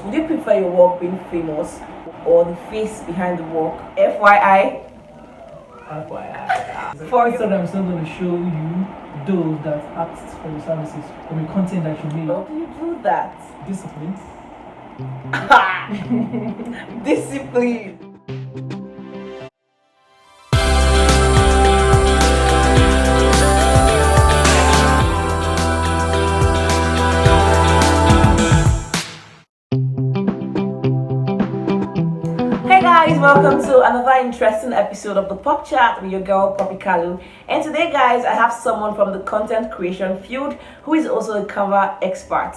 Would you prefer your work being famous or the face behind the work? FYI. For Instagram is not going to show you those that asked for your services or the content that you made. How do you do that? Discipline. Discipline. Hey guys, welcome to another interesting episode of the Pop Chat with your girl Poppy Kalu. And today, guys, I have someone from the content creation field who is also a cover expert.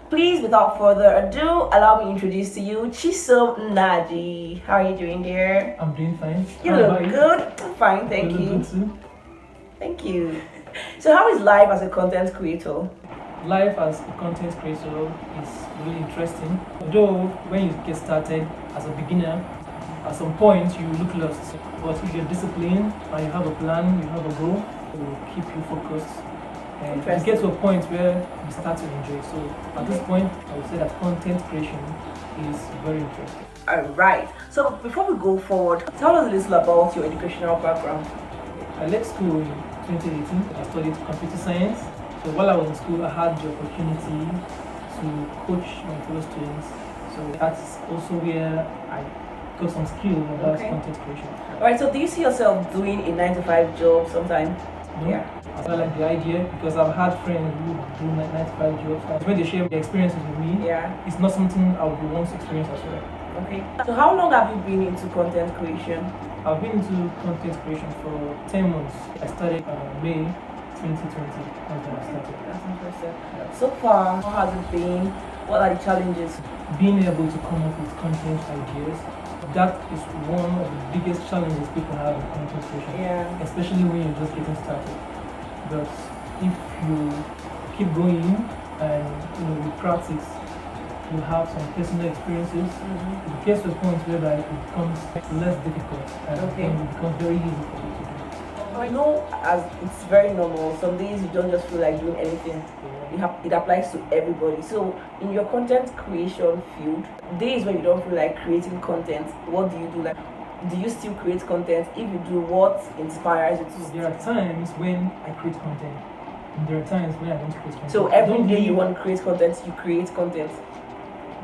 Please, without further ado, allow me to introduce to you Chisom Naji. How are you doing, dear? I'm doing fine. You look good. I'm fine, thank You you. look good too. Thank you. So, how is life as a content creator? Life as a content creator is really interesting. Although when you get started as a beginner, at some point you look lost. But if you're disciplined and you have a plan, you have a goal, it will keep you focused. And you get to a point where you start to enjoy. So at this point, I would say that content creation is very interesting. Alright, so before we go forward, tell us a little about your educational background. I left school in 2018. I studied computer science. So while I was in school, I had the opportunity to coach my fellow students. So that's also where I got some skill about content creation. Alright, so do you see yourself doing a 9-to-5 job sometime? No? Yeah. I like the idea because I've had friends who do 9-to-5 jobs. When they share their experiences with me, it's not something I would want to experience as well. Okay. So how long have you been into content creation? I've been into content creation for 10 months. I started May 2020. That's when I started. That's interesting. So far, how has it been? What are the challenges? Being able to come up with content ideas, that is one of the biggest challenges people have in content creation. Yeah. Especially when you're just getting started. But if you keep going and you practice, you have some personal experiences, it gets to a point whereby it becomes less difficult and it becomes very easy for you to do. I know as it's very normal, some days you don't just feel like doing anything. It applies to everybody. So in your content creation field, days when you don't feel like creating content, what do you do? Like, do you still create content? If you do, what inspires you to? There are times when I create content, and there are times when I don't create content. So every day you want to create content, you create content?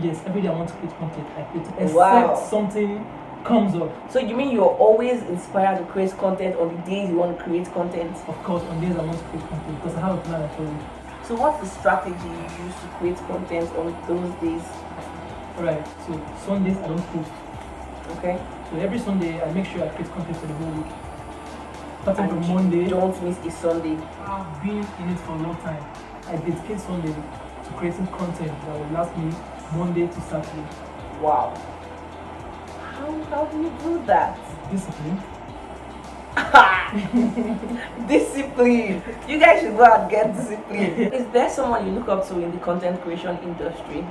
Yes, every day I want to create content, I create it. Except something comes up. So you mean you're always inspired to create content on the days you want to create content? Of course, on days I want to create content because I have a plan for it. So what's the strategy you use to create content on those days? Alright, so Sundays I don't post. Okay. So every Sunday I make sure I create content for the whole week. Starting from Monday. Don't miss a Sunday. I've been in it for a long time. I dedicate Sunday to creating content that will last me Monday to Saturday. Wow. How do you do that? Discipline. Discipline. You guys should go and get discipline. Is there someone you look up to in the content creation industry?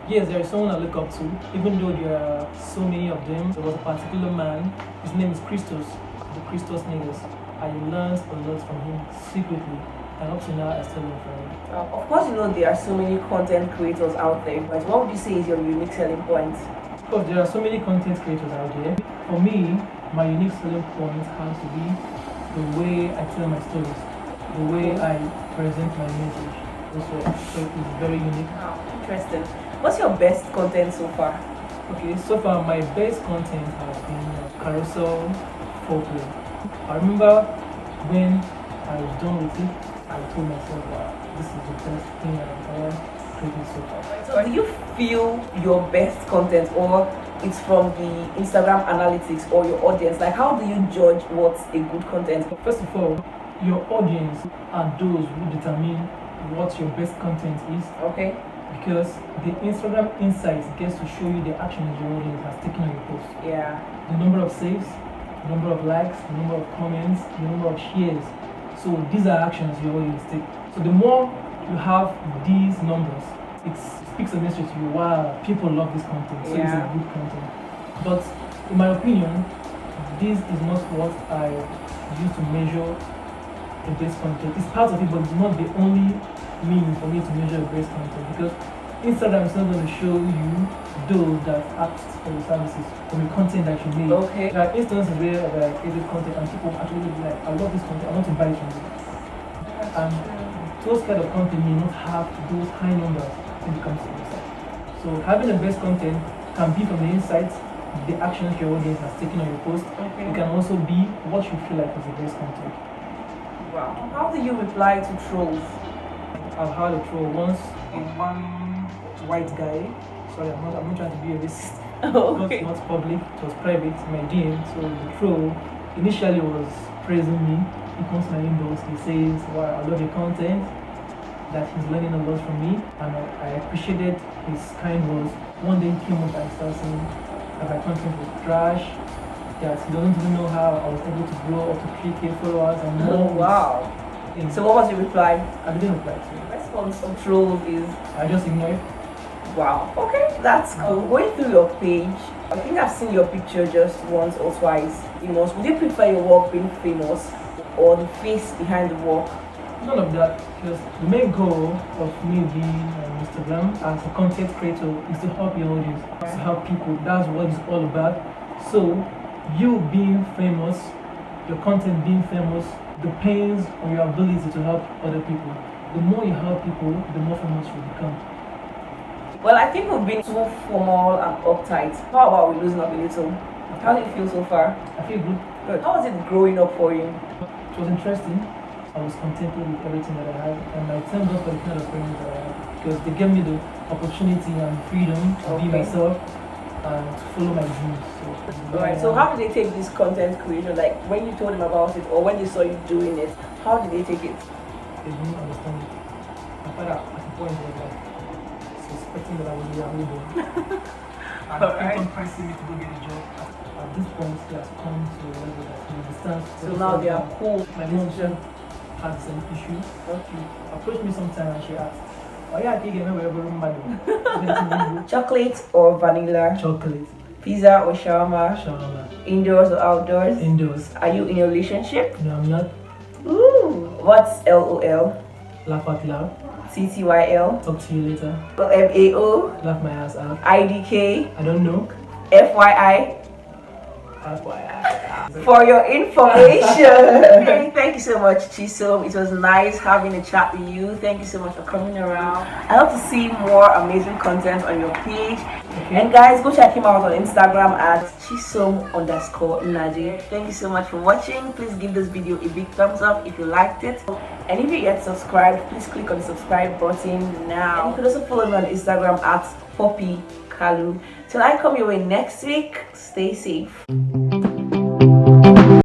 Yes, there is someone I look up to. Even though there are so many of them, there was a particular man. His name is Christos, the Christos Niggas. I learned a lot from him secretly, and up to now I still learn from him. Of course, you know there are so many content creators out there, but what would you say is your unique selling point? Of course, there are so many content creators out there. For me, my unique selling point has to be the way I tell my stories, the way I present my message. So it's very unique. Wow, interesting. What's your best content so far? Okay, so far my best content has been carousel foreplay. I remember when I was done with it, I told myself, wow, this is the best thing I've ever created so far. So do you feel your best content, or it's from the Instagram analytics or your audience? Like, how do you judge what's a good content? First of all, your audience are those who determine what your best content is. Okay. Because the Instagram insights gets to show you the actions your audience has taken on your post. Yeah. The number of saves, the number of likes, the number of comments, the number of shares. So these are actions your audience take. So the more you have these numbers, it speaks a message to you. Wow, people love this content, so it's a good content. But in my opinion, this is not what I use to measure the best content. It's part of it, but it's not the only means for me to measure the best content, because Instagram is not going to show you those that asked for the services from the content that you made. Okay. There are instances where I created content and people actually be like, I love this content, I want to buy it from you. And those kind of content may not have those high numbers when it comes to the website. So having the best content can be from the insights, the actions your audience has taken on your post. Okay. It can also be what you feel like is the best content. Wow. How do you reply to trolls? I've had a troll once. One white guy. Sorry, I'm not trying to be a racist. Okay. Not public, it was private, my DM. So the troll initially was praising me. He comes to my inbox, he says, wow, I love your content, that he's learning a lot from me, and I appreciated his kind words. One day he came up and started saying that my content was trash, that he doesn't even know how I was able to grow up to 3K followers and more. Oh, wow. So what was your reply? I didn't reply to it. Response from trolls is I just ignored. wow. Okay, that's cool. Going through your page, I think I've seen your picture just once or twice. Famous. Would you prefer your work being famous or the face behind the work? None of that, because the main goal of me being on Instagram as a content creator is to help your audience, to help people. That's what it's all about. So, you being famous, your content being famous, depends on your ability to help other people. The more you help people, the more famous you become. Well, I think we've been too formal and uptight. How about we loosen up a little? How do you feel so far? I feel good. Good. How was it growing up for you? It was interesting. I was contented with everything that I had, and I thank God for the kind of friends that I had, because they gave me the opportunity and freedom to be myself and to follow my dreams. Alright, so how did they take this content creation? Like when you told them about it or when they saw you doing it, how did they take it? They didn't understand it. My father at the point was like suspecting that I was available. And kept on pressing me to go get a job. At this point, he has come to a level that he understands. So now they are cool. My mom had the same issue. She approached me sometime and she asked, "Oh yeah, I think I remember Chocolate or vanilla? Chocolate. Pizza or shawarma? Shawarma. Indoors or outdoors? Indoors. Are you in a relationship? No, I'm not. Ooh. What's LOL? Laugh out loud. TTYL? Talk to you later. FAO? Laugh my ass out. IDK? I don't know. FYI? FYI. For your information. Okay, thank you so much, Chisom. It was nice having a chat with you. Thank you so much for coming around. I hope to see more amazing content on your page. Okay. And guys, go check him out on Instagram at Chisom_Naji. Thank you so much for watching. Please give this video a big thumbs up if you liked it. And if you yet subscribed, please click on the subscribe button now. And you can also follow me on Instagram at Poppy Kalu. Till I come your way next week, stay safe.